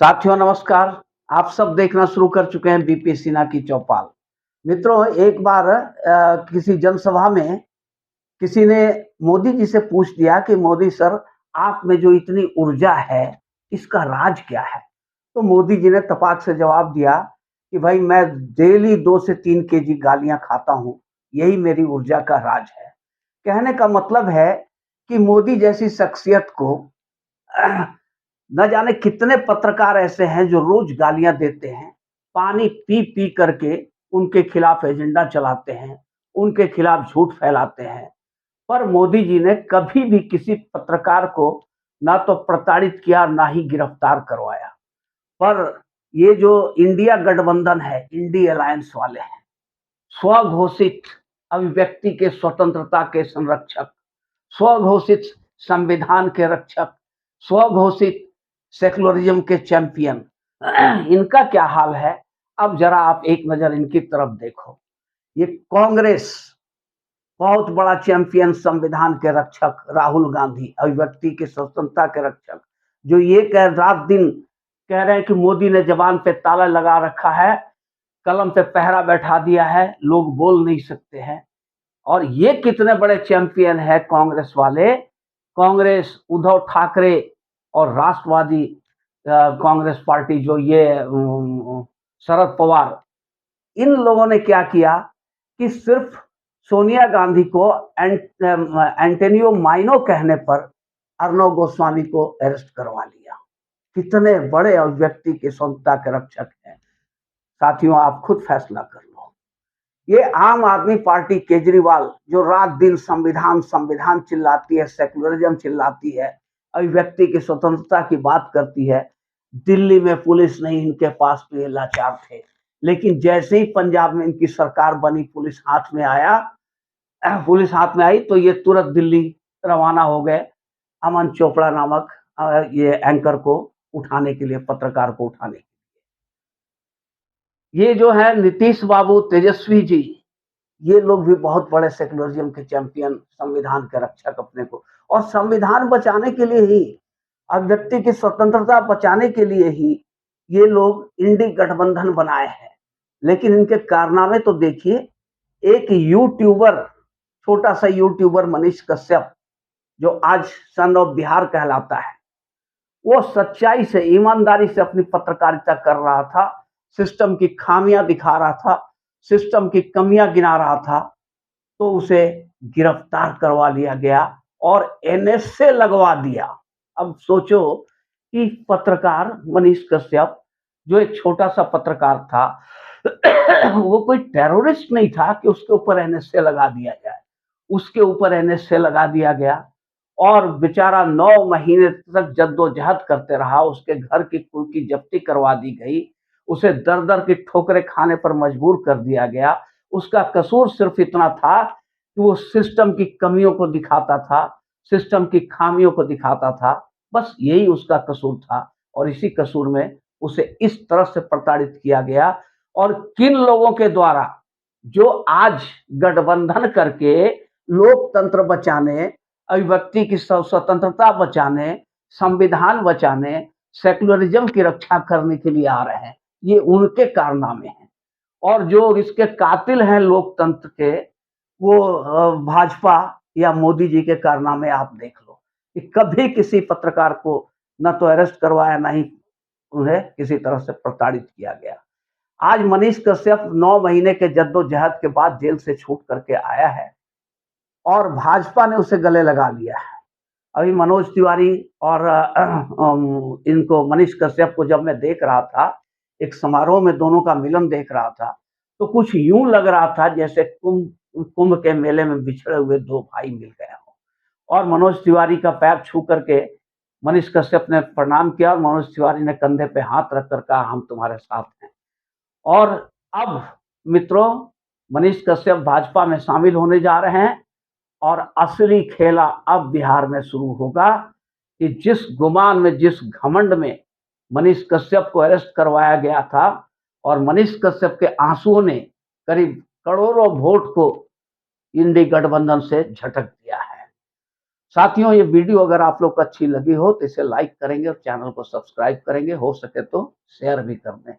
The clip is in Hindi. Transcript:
साथियों नमस्कार। आप सब देखना शुरू कर चुके हैं बीपी सिन्हा की चौपाल। मित्रों, एक बार किसी जनसभा में किसी ने मोदी जी से पूछ दिया कि मोदी सर, आप में जो इतनी ऊर्जा है, इसका राज क्या है? तो मोदी जी ने तपाक से जवाब दिया कि भाई, मैं डेली 2 से 3 केजी गालियाँ खाता हूँ, यही मेरी ऊर्जा का राज है। कहने का मतलब है कि मोदी जैसी शख्सियत को न जाने कितने पत्रकार ऐसे हैं जो रोज गालियां देते हैं, पानी पी पी करके उनके खिलाफ एजेंडा चलाते हैं, उनके खिलाफ झूठ फैलाते हैं। पर मोदी जी ने कभी भी किसी पत्रकार को ना तो प्रताड़ित किया, ना ही गिरफ्तार करवाया। पर ये जो इंडिया गठबंधन है, इंडी अलायंस वाले हैं, स्वघोषित अभिव्यक्ति के स्वतंत्रता के संरक्षक, स्वघोषित संविधान के रक्षक, स्वघोषित सेकुलरिज्म के चैंपियन, इनका क्या हाल है? अब जरा आप एक नजर इनकी तरफ देखो। ये कांग्रेस, बहुत बड़ा चैंपियन, संविधान के रक्षक राहुल गांधी, अभिव्यक्ति की स्वतंत्रता के रक्षक, जो ये कह रात दिन कह रहे हैं कि मोदी ने जबान पे ताला लगा रखा है, कलम पे पहरा बैठा दिया है, लोग बोल नहीं सकते हैं। और ये कितने बड़े चैंपियन है कांग्रेस वाले। कांग्रेस, उद्धव ठाकरे और राष्ट्रवादी कांग्रेस पार्टी, जो ये शरद पवार, इन लोगों ने क्या किया कि सिर्फ सोनिया गांधी को एंटोनियो माइनो कहने पर अर्नब गोस्वामी को अरेस्ट करवा लिया। कितने बड़े अभिव्यक्ति के स्वतंत्रता के रक्षक हैं। साथियों, आप खुद फैसला कर लो। ये आम आदमी पार्टी केजरीवाल, जो रात दिन संविधान संविधान चिल्लाती है, सेकुलरिज्म चिल्लाती है, अभिव्यक्ति की स्वतंत्रता की बात करती है, दिल्ली में पुलिस नहीं इनके पास तो ये लाचार थे। लेकिन जैसे ही पंजाब में इनकी सरकार बनी, पुलिस हाथ में आई तो ये तुरंत दिल्ली रवाना हो गए, अमन चोपड़ा नामक ये एंकर को उठाने के लिए, पत्रकार को उठाने। ये जो है नीतीश बाबू, तेजस्वी जी, ये लोग भी बहुत बड़े सेकुलरिज्म के चैंपियन, संविधान के रक्षक अपने को, और संविधान बचाने के लिए ही, अभिव्यक्ति की स्वतंत्रता बचाने के लिए ही ये लोग इंडी गठबंधन बनाए हैं। लेकिन इनके कारनामे तो देखिए। एक यूट्यूबर, छोटा सा यूट्यूबर मनीष कश्यप, जो आज सन ऑफ बिहार कहलाता है, वो सच्चाई से, ईमानदारी से अपनी पत्रकारिता कर रहा था, सिस्टम की खामियां दिखा रहा था, सिस्टम की कमियां गिना रहा था, तो उसे गिरफ्तार करवा लिया गया और एनएसए लगवा दिया। अब सोचो कि पत्रकार मनीष कश्यप, जो एक छोटा सा पत्रकार था, वो कोई टेररिस्ट नहीं था कि उसके ऊपर एनएसए लगा दिया जाए। उसके ऊपर एनएसए लगा दिया गया और बेचारा 9 महीने तक जद्दोजहद करते रहा। उसके घर की कुल की जब्ती करवा दी गई, उसे दर दर की ठोकरें खाने पर मजबूर कर दिया गया। उसका कसूर सिर्फ इतना था कि वो सिस्टम की कमियों को दिखाता था, सिस्टम की खामियों को दिखाता था, बस यही उसका कसूर था। और इसी कसूर में उसे इस तरह से प्रताड़ित किया गया। और किन लोगों के द्वारा, जो आज गठबंधन करके लोकतंत्र बचाने, अभिव्यक्ति की स्वतंत्रता बचाने, संविधान बचाने, सेकुलरिज्म की रक्षा करने के लिए आ रहे हैं, ये उनके कारनामे हैं। और जो इसके कातिल हैं लोकतंत्र के, वो भाजपा या मोदी जी के कारनामे आप देख लो कि कभी किसी पत्रकार को न तो अरेस्ट करवाया, ना ही उन्हें किसी तरह से प्रताड़ित किया गया। आज मनीष कश्यप 9 महीने के जद्दोजहद के बाद जेल से छूट करके आया है और भाजपा ने उसे गले लगा लिया है। अभी मनोज तिवारी और इनको, मनीष कश्यप को जब मैं देख रहा था, एक समारोह में दोनों का मिलन देख रहा था, तो कुछ यूं लग रहा था जैसे कुंभ कुंभ के मेले में बिछड़े हुए 2 भाई मिल गए हों। और मनोज तिवारी का पैर छू करके मनीष कश्यप ने प्रणाम किया और मनोज तिवारी ने कंधे पे हाथ रख कर कहा, हम तुम्हारे साथ हैं। और अब मित्रों, मनीष कश्यप भाजपा में शामिल होने जा रहे हैं और असली खेला अब बिहार में शुरू होगा कि जिस गुमान में, जिस घमंड में मनीष कश्यप को अरेस्ट करवाया गया था और मनीष कश्यप के आंसुओं ने करीब करोड़ों वोट को इंडी गठबंधन से झटक दिया है। साथियों, ये वीडियो अगर आप लोग को अच्छी लगी हो तो इसे लाइक करेंगे और चैनल को सब्सक्राइब करेंगे, हो सके तो शेयर भी कर दें।